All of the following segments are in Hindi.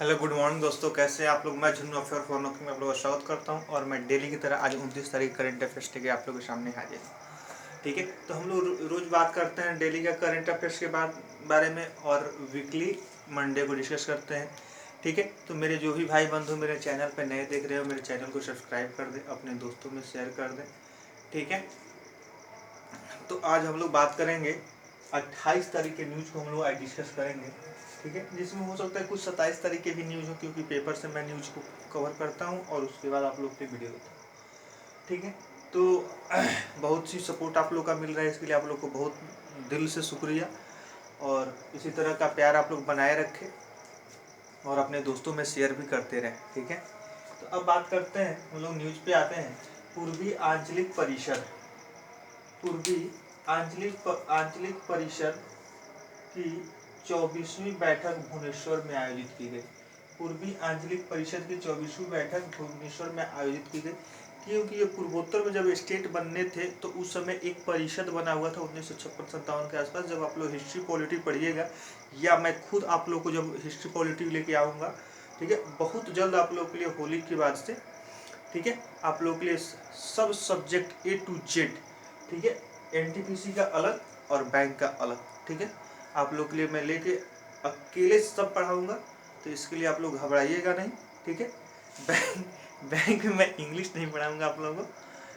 हेलो गुड मॉर्निंग दोस्तों, कैसे हैं आप लोग। मैं झुन्नू अफसर फोन में आप लोगों का स्वागत करता हूं और मैं डेली की तरह आज 29 तारीख करंट अफेयर्स के आप लोगों के सामने हाजिर हूं। ठीक है, तो हम लोग रोज बात करते हैं डेली का करंट अफेयर्स के बारे में और वीकली मंडे को डिस्कस करते हैं। ठीक है, तो मेरे जो भी भाई बंधु मेरे चैनल पर नए देख रहे हो, मेरे चैनल को सब्सक्राइब कर दें, अपने दोस्तों में शेयर कर दें। ठीक है, तो आज हम लोग बात करेंगे 28 तारीख के न्यूज़ को हम लोग आज डिस्कस करेंगे। ठीक है, जिसमें हो सकता है कुछ 27 तारीख के भी न्यूज़ हो, क्योंकि पेपर से मैं न्यूज़ को कवर करता हूँ और उसके बाद आप लोग की वीडियो देता हूँ। ठीक है, तो बहुत सी सपोर्ट आप लोग का मिल रहा है, इसके लिए आप लोग को बहुत दिल से शुक्रिया और इसी तरह का प्यार आप लोग बनाए रखें और अपने दोस्तों में शेयर भी करते रहें। ठीक है, तो अब बात करते हैं, हम लोग न्यूज़ पे आते हैं। पूर्वी आंचलिक परिषद पूर्वी आंचलिक परिषद की 24वीं बैठक भुवनेश्वर में आयोजित की गई। पूर्वी आंचलिक परिषद की 24वीं बैठक भुवनेश्वर में आयोजित की गई, क्योंकि ये पूर्वोत्तर में जब स्टेट बनने थे तो उस समय एक परिषद बना हुआ था 1956-57 के आसपास। जब आप लोग हिस्ट्री पॉलिटी पढ़िएगा या मैं खुद आप लोग को जब हिस्ट्री पॉलिटी लेके आऊँगा, ठीक है, बहुत जल्द आप लोग के लिए होली के बाद से, ठीक है, आप लोग के लिए सब सब्जेक्ट A to Z, ठीक है, एनटीपीसी का अलग और बैंक का अलग, ठीक है, आप लोग के लिए मैं लेके अकेले सब पढ़ाऊंगा, तो इसके लिए आप लोग घबराइएगा नहीं। ठीक है, बैंक में मैं इंग्लिश नहीं पढ़ाऊंगा आप लोगों को।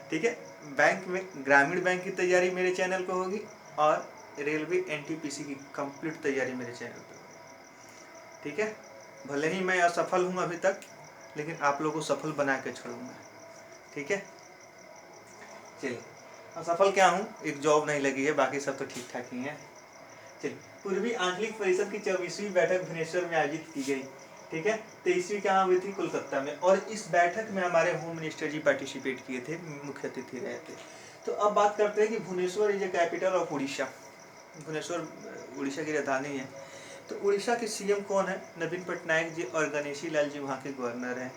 ठीक है, बैंक में ग्रामीण बैंक की तैयारी मेरे चैनल पे होगी और रेलवे एनटीपीसी की कंप्लीट तैयारी मेरे चैनल पे होगी। ठीक है, भले ही मैं असफल हूँ अभी तक, लेकिन आप लोगों को सफल बना के छोड़ूंगा। ठीक है, चलिए, असफल क्या हूँ, एक जॉब नहीं लगी है, बाकी सब तो ठीक ठाक ही है। चलिए, पूर्वी आंचलिक परिषद की 24वीं बैठक भुवनेश्वर में आयोजित की गई। ठीक है, 23वीं कहाँ हुई थी, कोलकाता में, और इस बैठक में हमारे होम मिनिस्टर जी पार्टिसिपेट किए थे, मुख्य अतिथि रहे थे। तो अब बात करते हैं कि Bhubaneswar is a capital of Orissa. Bhubaneswar Orissa की राजधानी है। तो उड़ीसा के सीएम कौन है, नवीन पटनायक जी, और गणेशी लाल जी वहाँ के गवर्नर हैं।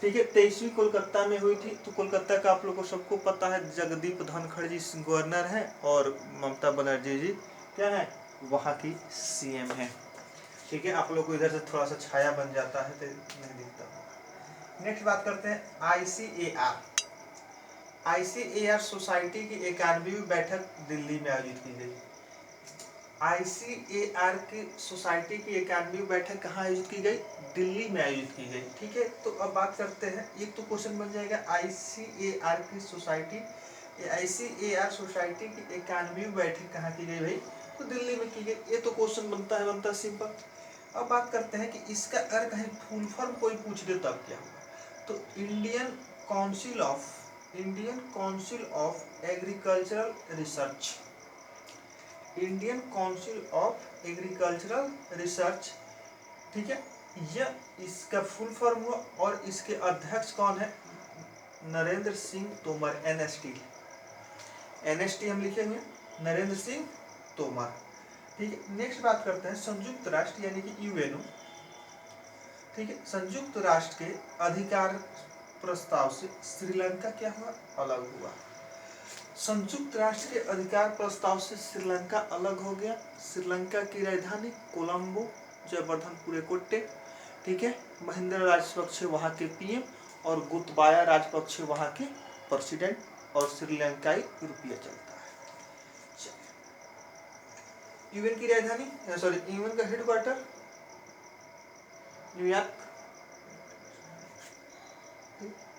ठीक है, 23वीं कोलकाता में हुई थी। तो कोलकाता का आप लोग को सबको पता है, जगदीप धनखड़ जी गवर्नर हैं और ममता बनर्जी जी क्या है, वहाँ की सीएम है। ठीक है, आप लोग को इधर से थोड़ा सा छाया बन जाता है तो नहीं दिखता। नेक्स्ट बात करते हैं आईसीएआर। आईसीएआर सोसाइटी की 91वीं बैठक दिल्ली में आयोजित की गई। आईसीएआर की सोसाइटी की 91वीं बैठक कहाँ आयोजित की गई, दिल्ली में आयोजित की गई। ठीक है, तो अब बात करते हैं, एक तो क्वेश्चन बन जाएगा आईसीएआर की सोसाइटी, आईसीएआर सोसाइटी की 91वीं बैठक कहाँ की गई भाई, तो दिल्ली में की गई। ये तो क्वेश्चन बनता है सिंपल। अब बात करते हैं कि इसका अगर कहीं फुल फॉर्म कोई पूछ दे तब क्या होगा, तो Indian council of agricultural research, Indian council of agricultural research. ठीक है, यह इसका फुल फॉर्म हुआ और इसके अध्यक्ष कौन है, नरेंद्र सिंह तोमर, एनएसटी। एनएसटी हम लिखे हुए, नरेंद्र सिंह तोमर। ठीक है, नेक्स्ट बात करते हैं संयुक्त राष्ट्र यानी कि यूएनओ। ठीक है, संयुक्त राष्ट्र के अधिकार प्रस्ताव से श्रीलंका क्या हुआ, अलग हुआ। संयुक्त राष्ट्र के अधिकार प्रस्ताव से श्रीलंका अलग हो गया। श्रीलंका की राजधानी कोलंबो, जयवर्धन कुरेकोट्टे। ठीक है, महिंद्रा राजपक्षे वहाँ के पीएम और गोतबाया राजपक्षे वहाँ के प्रेसिडेंट, और श्रीलंकाई रुपया चलता है। यूएन की राजधानी, सॉरी, यूएन का हेडक्वार्टर न्यूयॉर्क।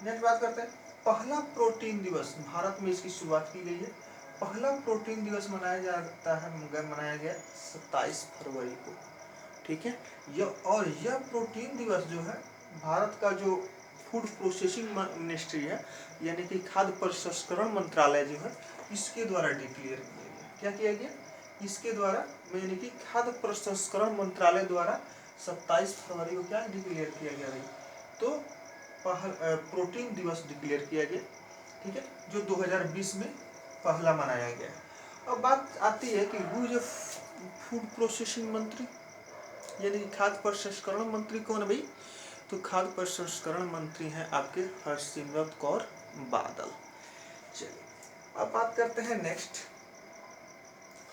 नेक्स्ट बात करते हैं पहला प्रोटीन दिवस, भारत में इसकी शुरुआत की गई है। पहला प्रोटीन दिवस मनाया जाता है, मनाया गया 27 फरवरी को। ठीक है, यह प्रोटीन दिवस जो है, भारत का जो फूड प्रोसेसिंग मिनिस्ट्री है, यानी कि खाद्य प्रसंस्करण मंत्रालय जो है, इसके द्वारा डिक्लेयर किया गया। क्या किया गया, इसके द्वारा, यानी कि खाद्य प्रसंस्करण मंत्रालय द्वारा 27 फरवरी को क्या डिक्लेयर किया गया है, तो प्रोटीन दिवस डिक्लेयर किया गया। ठीक है, जो 2020 में पहला मनाया गया। अब बात आती है कि हु इज फूड प्रोसेसिंग मंत्री, यानी खाद्य प्रसंस्करण मंत्री कौन है भाई, तो खाद्य प्रसंस्करण मंत्री हैं आपके हरसिमरत कौर बादल। चलिए, अब बात करते हैं नेक्स्ट,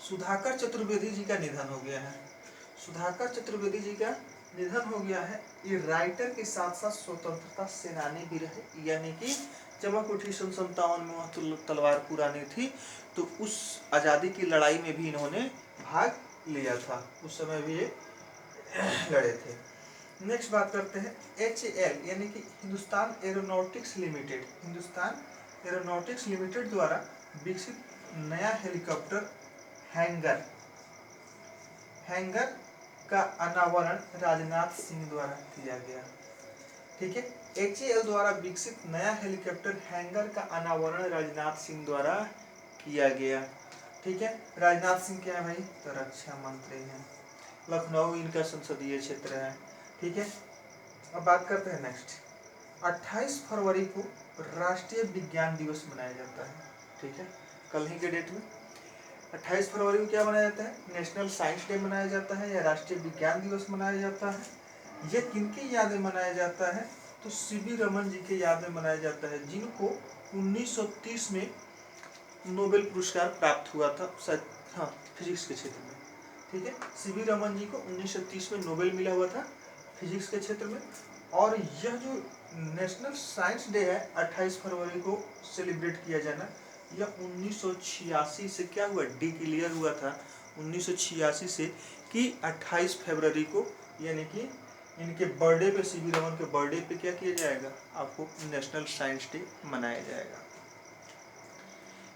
सुधाकर चतुर्वेदी जी का निधन हो गया है। सुधाकर चतुर्वेदी जी का निधन हो गया है। ये राइटर के साथ साथ स्वतंत्रता सेनानी भी रहे, यानी कि चमक उठी 1957 में वह तलवार पुरानी थी, तो उस आज़ादी की लड़ाई में भी इन्होंने भाग लिया था, उस समय भी ये लड़े थे। नेक्स्ट बात करते हैं HAL यानी कि Hindustan aeronautics limited, Hindustan aeronautics limited द्वारा विकसित नया हेलीकॉप्टर हैंगर हैंगर का अनावरण राजनाथ सिंह द्वारा किया गया। ठीक है, HAL द्वारा विकसित नया हेलीकॉप्टर हैंगर का अनावरण राजनाथ सिंह द्वारा किया गया। ठीक है, राजनाथ सिंह क्या है भाई, तो रक्षा मंत्री हैं, लखनऊ इनका संसदीय क्षेत्र है। ठीक है, अब बात करते हैं नेक्स्ट, 28 फरवरी को राष्ट्रीय विज्ञान दिवस मनाया जाता है। ठीक है, कल ही के डेट में 28 फरवरी को क्या मनाया जाता है, नेशनल साइंस डे मनाया जाता है या राष्ट्रीय विज्ञान दिवस मनाया जाता है। यह किनकी याद में मनाया जाता है, तो CV रमन जी के याद में मनाया जाता है, जिनको 1930 में नोबेल पुरस्कार प्राप्त हुआ था, हाँ, फिजिक्स के क्षेत्र में। ठीक है, CV रमन जी को 1930 में नोबेल मिला हुआ था फिजिक्स के क्षेत्र में। और यह जो नेशनल साइंस डे है 28 फरवरी को सेलिब्रेट किया जाना, यह 1986 से क्या हुआ, डिक्लेयर हुआ था 1986 से कि 28 फरवरी को, यानी कि इनके बर्थडे पे, CV रमन के बर्थडे पे क्या किया जाएगा, आपको नेशनल साइंस डे मनाया जाएगा।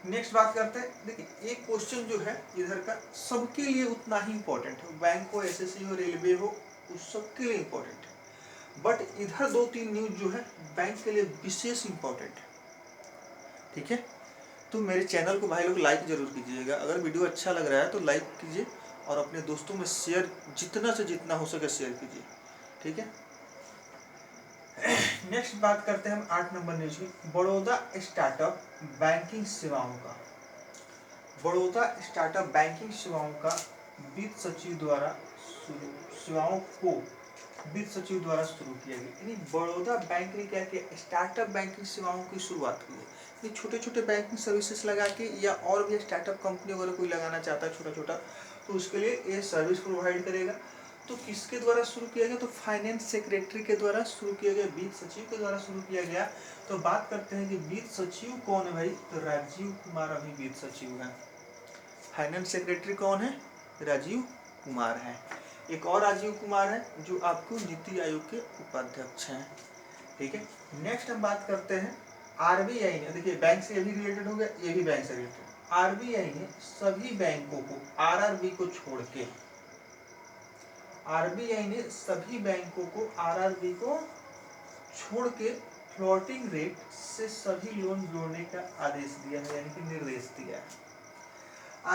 नेक्स्ट बात करते हैं, देखिए एक क्वेश्चन जो है इधर का सबके लिए उतना ही इम्पोर्टेंट है, बैंक हो, SSC हो, रेलवे हो, उस सबके लिए इम्पोर्टेंट है, बट इधर 2-3 न्यूज जो है बैंक के लिए विशेष इम्पोर्टेंट है। ठीक है, तो मेरे चैनल को भाई लोग लाइक जरूर कीजिएगा, अगर वीडियो अच्छा लग रहा है तो लाइक कीजिए और अपने दोस्तों में शेयर जितना से जितना हो सके शेयर कीजिए। ठीक है, नेक्स्ट बात करते हैं हम 8 नंबर न्यूज की, बड़ौदा स्टार्टअप बैंकिंग सेवाओं का, बड़ौदा स्टार्टअप बैंकिंग सेवाओं का वित्त सचिव द्वारा सेवाओं को वित्त सचिव द्वारा शुरू किया गया। यानी बड़ौदा बैंक ने क्या किया, स्टार्टअप बैंकिंग सेवाओं की शुरुआत की है। ये छोटे छोटे बैंकिंग सर्विसेज लगा के, या और भी स्टार्टअप कंपनी अगर कोई लगाना चाहता है छोटा छोटा, तो उसके लिए ये सर्विस प्रोवाइड करेगा। तो किसके द्वारा शुरू किया गया, तो फाइनेंस सेक्रेटरी के द्वारा शुरू किया गया, वित्त सचिव के द्वारा शुरू किया गया। तो बात करते हैं कि वित्त सचिव कौन है भाई, तो राजीव कुमार अभी वित्त सचिव है। फाइनेंस सेक्रेटरी कौन है, राजीव कुमार है। एक और राजीव कुमार है जो आपको नीति आयोग के उपाध्यक्ष हैं। ठीक है, नेक्स्ट हम बात करते हैं RBI ने, देखिए बैंक से ये भी रिलेटेड हो गया, ये भी बैंक से रिलेटेड। RBI ने सभी बैंकों को, RRB को छोड़ के, RBI ने सभी बैंकों को, RRB को छोड़ के फ्लोटिंग रेट से सभी लोन जोड़ने का आदेश दिया है, यानी कि निर्देश दिया है।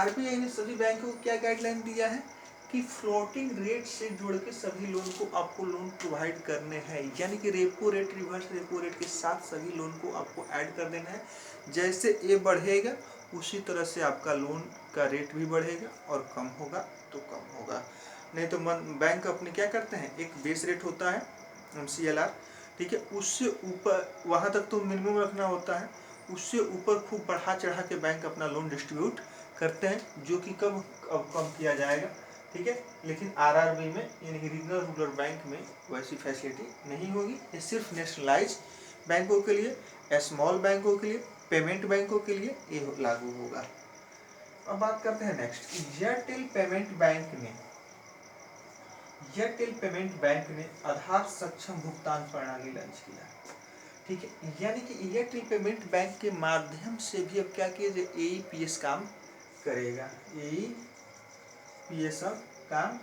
RBI ने सभी बैंकों को क्या गाइडलाइन दिया है कि फ्लोटिंग रेट से जोड़ के सभी लोन को आपको लोन प्रोवाइड करने हैं, यानी कि repo rate, reverse repo rate के साथ सभी लोन को आपको ऐड कर देना है। जैसे ये बढ़ेगा उसी तरह से आपका लोन का रेट भी बढ़ेगा, और कम होगा तो कम होगा। नहीं तो बैंक अपने क्या करते हैं, एक बेस रेट होता है MCLR, ठीक है, उससे ऊपर वहाँ तक तो मिनिमम रखना होता है, उससे ऊपर खूब बढ़ा चढ़ा के बैंक अपना लोन डिस्ट्रीब्यूट करते हैं, जो कि कब कम किया जाएगा। ठीक है, लेकिन RRB में, यानी कि रीजनल रूरल बैंक में वैसी फैसिलिटी नहीं होगी। ये सिर्फ नेशनलाइज बैंकों के लिए, स्मॉल बैंकों के लिए, पेमेंट बैंकों के लिए ये लागू होगा। अब बात करते हैं नेक्स्ट, एयरटेल पेमेंट बैंक ने आधार सक्षम भुगतान प्रणाली लॉन्च किया। ठीक है, यानी कि एयरटेल पेमेंट बैंक के माध्यम से भी अब क्या किया जाए, AEPS काम करेगा, AEPS काम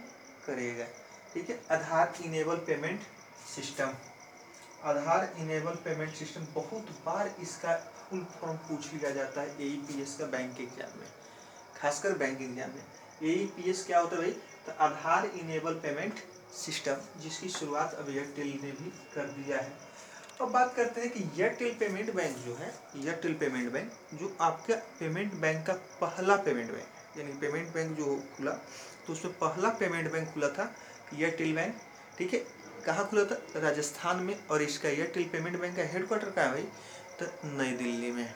करेगा। ठीक है, आधार इनेबल पेमेंट सिस्टम, आधार इनेबल पेमेंट सिस्टम, बहुत बार इसका फुल फॉर्म पूछ लिया जाता है AEPS का बैंक एग्जाम में, खासकर बैंक एग्जाम में। AEPS क्या होता है भाई, तो आधार इनेबल पेमेंट सिस्टम, जिसकी शुरुआत अब एयरटेल ने भी कर दिया है। अब बात करते हैं कि एयरटेल पेमेंट बैंक जो है, एयरटेल पेमेंट बैंक जो आपका पेमेंट बैंक का पहला पेमेंट बैंक, यानी पेमेंट बैंक जो खुला तो उसमें पहला पेमेंट बैंक खुला था एयरटेल बैंक। ठीक है, कहाँ खुला था, राजस्थान में, और इसका एयरटेल पेमेंट बैंक का हेडक्वार्टर कहाँ है भाई, तो नई दिल्ली में।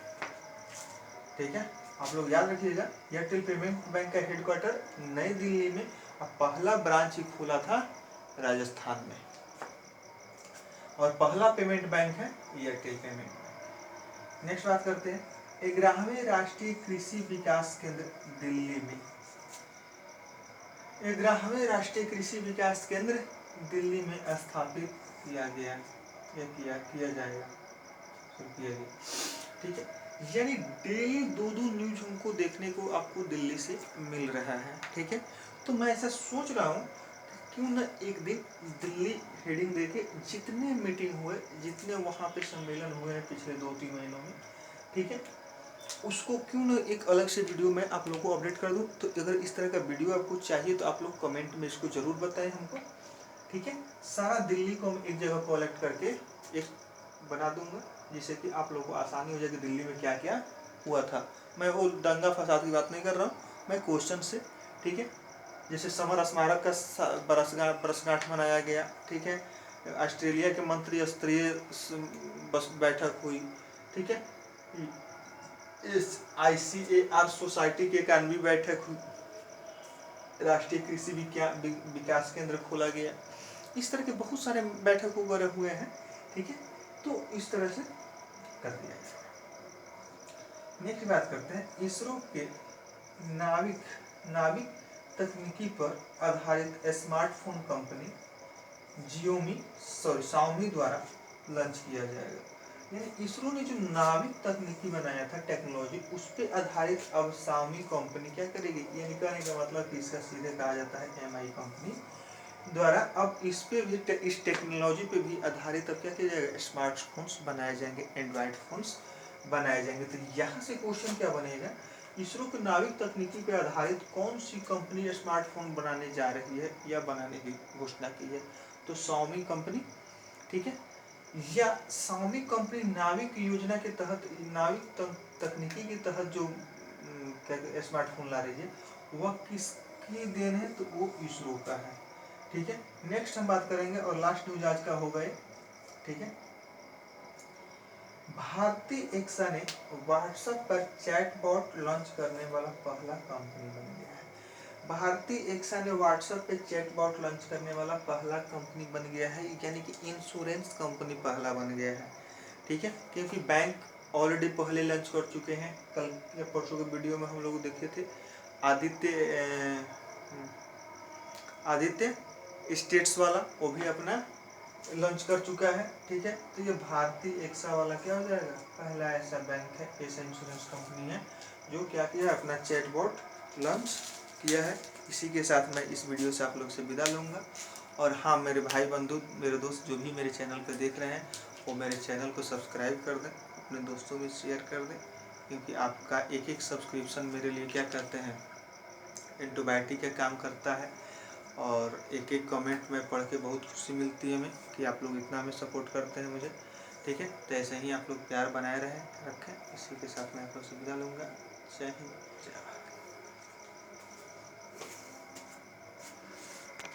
ठीक है, आप लोग याद रखिएगा, एयरटेल पेमेंट बैंक का हेडक्वार्टर नई दिल्ली में, और पहला ब्रांच ही खुला था राजस्थान में। और पहला पेमेंट बैंक है एयरटेल पेमेंट बैंक। नेक्स्ट बात करते हैं 11वें राष्ट्रीय कृषि विकास केंद्र दिल्ली में। 11वें राष्ट्रीय कृषि विकास केंद्र दिल्ली में स्थापित किया गया या किया जाएगा, ठीक है। यानी डेली 2-2 न्यूज हमको देखने को आपको दिल्ली से मिल रहा है, ठीक है। तो मैं ऐसा सोच रहा हूँ क्यों न एक दिन दिल्ली हेडिंग देके जितने मीटिंग हुए, जितने वहाँ पे सम्मेलन हुए हैं पिछले 2-3 महीनों में, ठीक है, उसको क्यों न एक अलग से वीडियो में आप लोगों को अपडेट कर दूँ। तो अगर इस तरह का वीडियो आपको चाहिए तो आप लोग कमेंट में इसको जरूर बताएं हमको, ठीक है। सारा दिल्ली को हम एक जगह कलेक्ट करके एक बना दूंगा, जिससे कि आप लोगों को आसानी हो जाएगी दिल्ली में क्या क्या हुआ था। मैं वो दंगा फसाद की बात नहीं कर रहा हूँ, मैं क्वेश्चन से, ठीक है। जैसे समर स्मारक का बरसगांठ मनाया गया, ठीक है। ऑस्ट्रेलिया के मंत्री स्तरीय बस बैठक हुई, ठीक है। इस ICAR सोसाइटी के 91वीं बैठक हुई, राष्ट्रीय कृषि विकास केंद्र खोला गया। इस तरह के बहुत सारे बैठक वगैरह हुए हैं, ठीक है। तो इस तरह से कर दिया गया। नेक्स्ट बात करते हैं इसरो के नाविक तकनीकी पर आधारित स्मार्टफोन कंपनी Xiaomi द्वारा लॉन्च किया जाएगा। यानी इसरो ने जो नाविक तकनीकी बनाया था टेक्नोलॉजी, उस पर आधारित अब Xiaomi कंपनी क्या करेगी, यानी कहने का मतलब कि इसका सीधे कहा जाता है MI कंपनी द्वारा अब इस पे भी इस टेक्नोलॉजी पे भी आधारित अब क्या किया जाएगा, स्मार्टफोन्स बनाए जाएंगे, एंड्रॉइड फोन्स बनाए जाएंगे। तो यहाँ से क्वेश्चन क्या बनेगा, इसरो के नाविक तकनीकी पे आधारित कौन सी कंपनी स्मार्टफोन बनाने जा रही है या बनाने की घोषणा की है। तो Xiaomi कंपनी, ठीक है। या Xiaomi कंपनी नाविक योजना के तहत, नाविक तकनीकी के तहत जो क्या स्मार्टफोन ला रही है वह किसकी देन है, तो वो इसरो का है, ठीक है। नेक्स्ट हम बात करेंगे और लास्ट न्यूज आज का होगा ये, ठीक है। भारती एक्सा ने व्हाट्सएप पर चैटबॉट लॉन्च करने वाला पहला कंपनी बन गया है। भारती एक्सा ने व्हाट्सएप पे चैटबॉट लॉन्च करने वाला पहला कंपनी बन गया है, यानी कि इंश्योरेंस कंपनी पहला बन गया है, ठीक है। क्योंकि बैंक ऑलरेडी पहले लॉन्च कर चुके हैं। कल या परसों के वीडियो में हम लोग देखे थे आदित्य स्टेट्स वाला, वो भी अपना लॉन्च कर चुका है, ठीक है। तो ये भारती एक्सा वाला क्या हो जाएगा, पहला ऐसा बैंक है, ऐसा इंश्योरेंस कंपनी है जो क्या किया, अपना चैटबॉट लॉन्च किया है। इसी के साथ मैं इस वीडियो से आप लोग से विदा लूँगा। और हाँ, मेरे भाई बंधु, मेरे दोस्त जो भी मेरे चैनल पर देख रहे हैं वो मेरे चैनल को सब्सक्राइब कर दें, अपने दोस्तों में शेयर कर दें, क्योंकि आपका एक एक सब्सक्रिप्शन मेरे लिए क्या करते हैं, एंटीबायोटिक का काम करता है। और एक एक कमेंट में पढ़ के बहुत खुशी मिलती है हमें कि आप लोग इतना हमें सपोर्ट करते हैं मुझे, ठीक है। तो ऐसे ही आप लोग प्यार बनाए रखें। इसी के साथ मैं आप लोग से विदा लूँगा। जय हिंद, जय भारत।